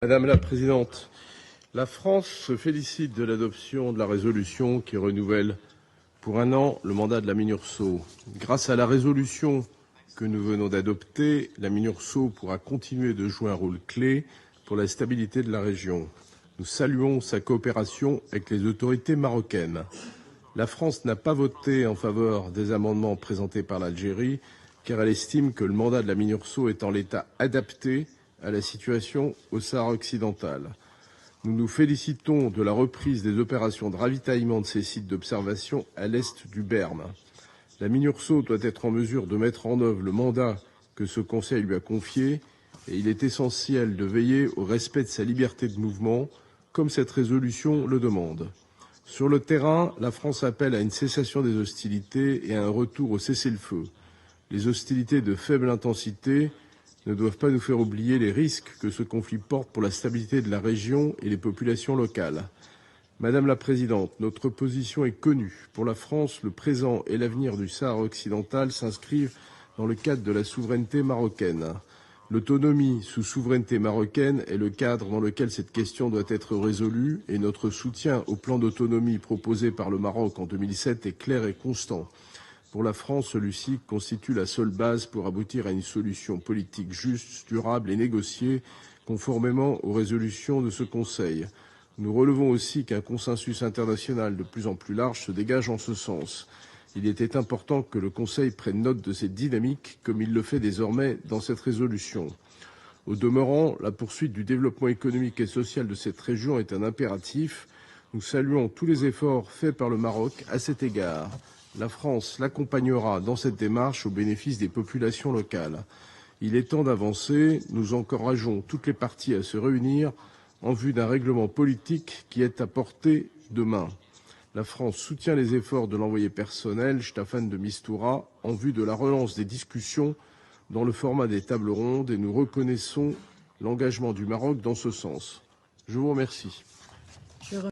Madame la Présidente, la France se félicite de l'adoption de la résolution qui renouvelle pour 1 an le mandat de la MINURSO. Grâce à la résolution que nous venons d'adopter, la MINURSO pourra continuer de jouer un rôle clé pour la stabilité de la région. Nous saluons sa coopération avec les autorités marocaines. La France n'a pas voté en faveur des amendements présentés par l'Algérie car elle estime que le mandat de la MINURSO est en l'état adapté à la situation au Sahara occidental. Nous nous félicitons de la reprise des opérations de ravitaillement de ces sites d'observation à l'est du Berne. La MINURSO doit être en mesure de mettre en œuvre le mandat que ce Conseil lui a confié et il est essentiel de veiller au respect de sa liberté de mouvement, comme cette résolution le demande. Sur le terrain, la France appelle à une cessation des hostilités et à un retour au cessez-le-feu. Les hostilités de faible intensité ne doivent pas nous faire oublier les risques que ce conflit porte pour la stabilité de la région et les populations locales. Madame la Présidente, notre position est connue. Pour la France, le présent et l'avenir du Sahara occidental s'inscrivent dans le cadre de la souveraineté marocaine. L'autonomie sous souveraineté marocaine est le cadre dans lequel cette question doit être résolue et notre soutien au plan d'autonomie proposé par le Maroc en 2007 est clair et constant. Pour la France, celui-ci constitue la seule base pour aboutir à une solution politique juste, durable et négociée, conformément aux résolutions de ce Conseil. Nous relevons aussi qu'un consensus international de plus en plus large se dégage en ce sens. Il était important que le Conseil prenne note de cette dynamique, comme il le fait désormais dans cette résolution. Au demeurant, la poursuite du développement économique et social de cette région est un impératif. Nous saluons tous les efforts faits par le Maroc à cet égard. La France l'accompagnera dans cette démarche au bénéfice des populations locales. Il est temps d'avancer. Nous encourageons toutes les parties à se réunir en vue d'un règlement politique qui est à portée de main. La France soutient les efforts de l'envoyé personnel Staffan de Mistura en vue de la relance des discussions dans le format des tables rondes et nous reconnaissons l'engagement du Maroc dans ce sens. Je vous remercie.